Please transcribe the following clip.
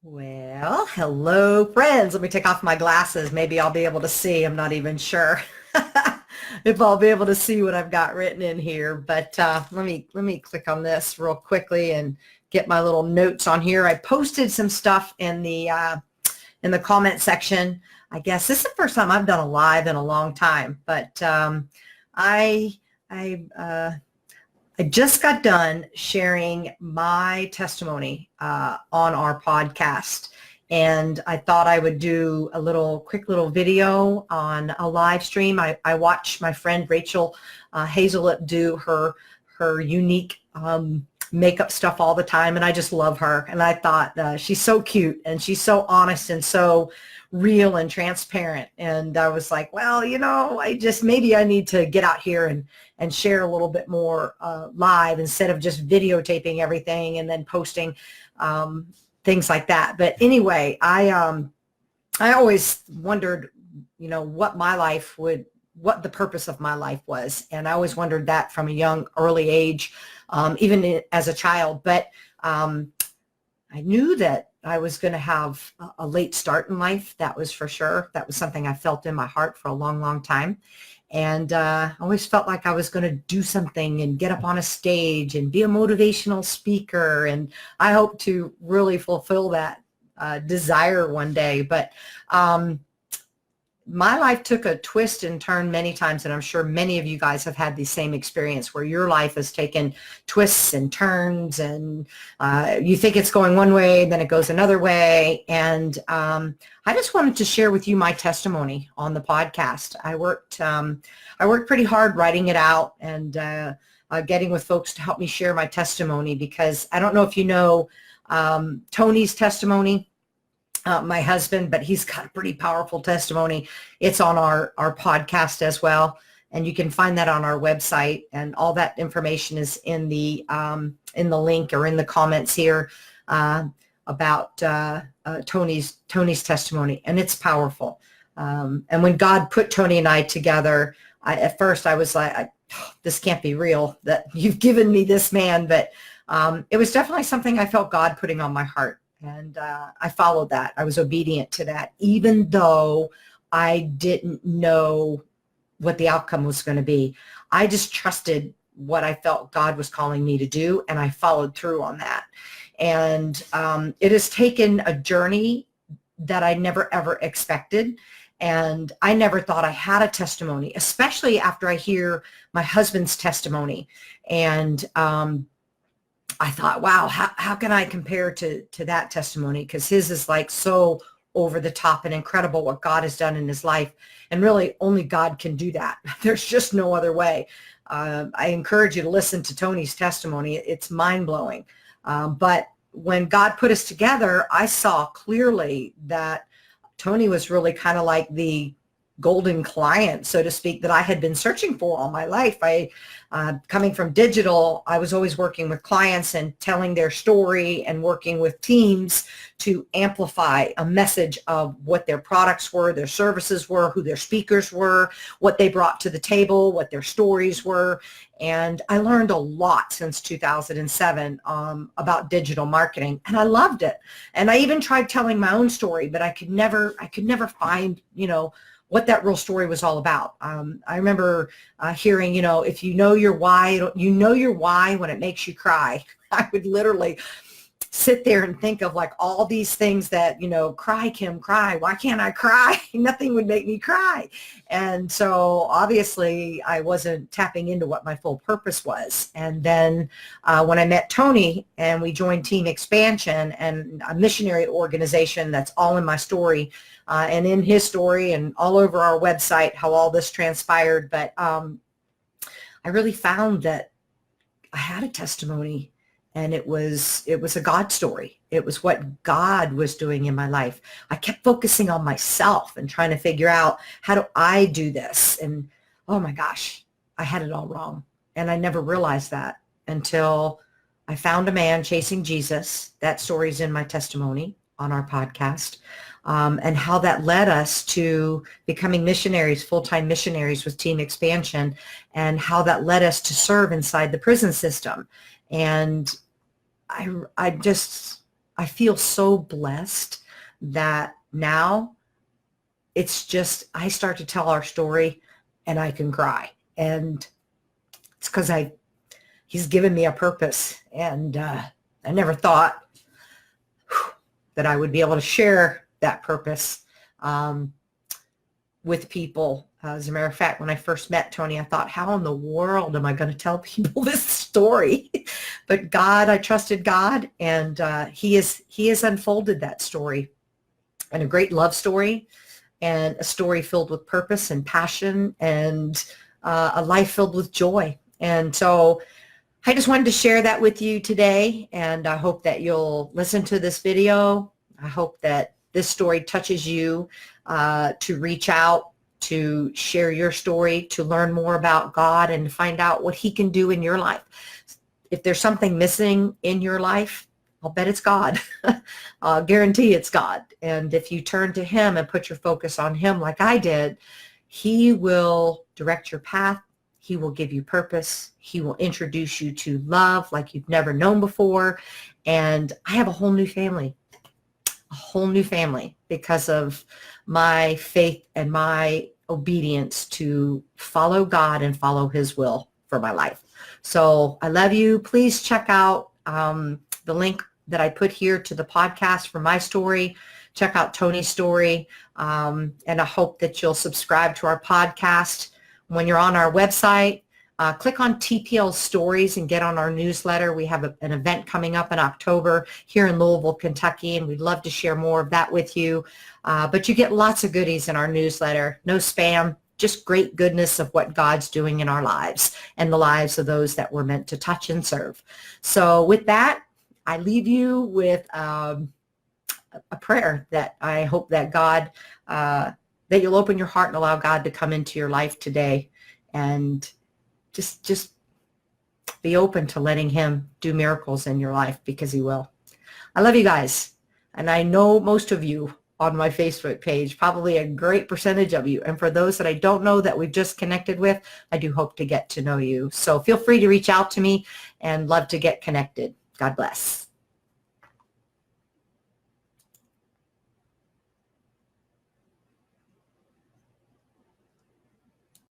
Well, hello friends. Let me take off my glasses. Maybe I'll be able to see. I'm not even sure if I'll be able to see what I've got written in here. But let me click on this real quickly and get my little notes on here. I posted some stuff in the comment section. I guess this is the first time I've done a live in a long time, but I I I just got done sharing my testimony on our podcast, and I thought I would do a quick little video on a live stream. I watch my friend Rachel Hazelip do her unique makeup stuff all the time, and I just love her. And I thought she's so cute, and she's so honest and so real and transparent. And I was like, well, maybe I need to get out here and share a little bit more live instead of just videotaping everything and then posting things like that. But anyway, I always wondered, what the purpose of my life was. And I always wondered that from a young, early age, even as a child. But I knew that I was going to have a late start in life. That was for sure. That was something I felt in my heart for a long, long time. And I always felt like I was going to do something and get up on a stage and be a motivational speaker. And I hope to really fulfill that desire one day. But my life took a twist and turn many times, and I'm sure many of you guys have had the same experience where your life has taken twists and turns, and you think it's going one way, then it goes another way. And I just wanted to share with you my testimony on the podcast. I worked pretty hard writing it out and getting with folks to help me share my testimony, because I don't know if you know Tony's testimony. My husband, but he's got a pretty powerful testimony. It's on our podcast as well, and you can find that on our website, and all that information is in the link or in the comments here about Tony's testimony, and it's powerful. And when God put Tony and I together, at first I was like, this can't be real that you've given me this man, but it was definitely something I felt God putting on my heart. And I followed that. I was obedient to that, even though I didn't know what the outcome was going to be. I just trusted what I felt God was calling me to do, and I followed through on that. And it has taken a journey that I never, ever expected. And I never thought I had a testimony, especially after I hear my husband's testimony. And I thought, wow, how can I compare to that testimony? Because his is like so over the top and incredible what God has done in his life. And really only God can do that. There's just no other way. I encourage you to listen to Tony's testimony. It's mind-blowing. But when God put us together, I saw clearly that Tony was really kind of like the golden client, so to speak, that I had been searching for all my life. Coming from digital, I was always working with clients and telling their story and working with teams to amplify a message of what their products were, their services were, who their speakers were, what they brought to the table, what their stories were. And I learned a lot since 2007 about digital marketing, and I loved it. And I even tried telling my own story, but I could never find, what that real story was all about. I remember hearing, if you know your why, when it makes you cry. I would literally sit there and think of like all these things that, cry, Kim, cry. Why can't I cry? Nothing would make me cry. And so obviously I wasn't tapping into what my full purpose was. And then when I met Tony and we joined Team Expansion, and a missionary organization that's all in my story, and in his story, and all over our website, how all this transpired. But I really found that I had a testimony, and it was a God story. It was what God was doing in my life. I kept focusing on myself and trying to figure out, how do I do this? And oh my gosh, I had it all wrong. And I never realized that until I found a man chasing Jesus. That story's in my testimony on our podcast. And how that led us to becoming missionaries, full-time missionaries with Team Expansion, and how that led us to serve inside the prison system. And I just I feel so blessed that now it's just, I start to tell our story and I can cry. And it's because he's given me a purpose. And I never thought that I would be able to share that purpose with people. As a matter of fact, when I first met Tony, I thought, how in the world am I going to tell people this story? But God, I trusted God, and he has unfolded that story, and a great love story, and a story filled with purpose and passion, and a life filled with joy. And so I just wanted to share that with you today, and I hope that you'll listen to this video. I hope that this story touches you to reach out, to share your story, to learn more about God, and to find out what he can do in your life. If there's something missing in your life, I'll bet it's God. I'll guarantee it's God. And if you turn to him and put your focus on him like I did, he will direct your path. He will give you purpose. He will introduce you to love like you've never known before. And I have a whole new family because of my faith and my obedience to follow God and follow his will for my life. So I love you. Please check out the link that I put here to the podcast for my story. Check out Tony's story. And I hope that you'll subscribe to our podcast. When you're on our website, click on TPL Stories and get on our newsletter. We have an event coming up in October here in Louisville, Kentucky, and we'd love to share more of that with you. But you get lots of goodies in our newsletter. No spam, just great goodness of what God's doing in our lives and the lives of those that we're meant to touch and serve. So with that, I leave you with a prayer that I hope that God, that you'll open your heart and allow God to come into your life today, and just be open to letting him do miracles in your life, because he will. I love you guys. And I know most of you on my Facebook page, probably a great percentage of you. And for those that I don't know that we've just connected with, I do hope to get to know you. So feel free to reach out to me, and love to get connected. God bless.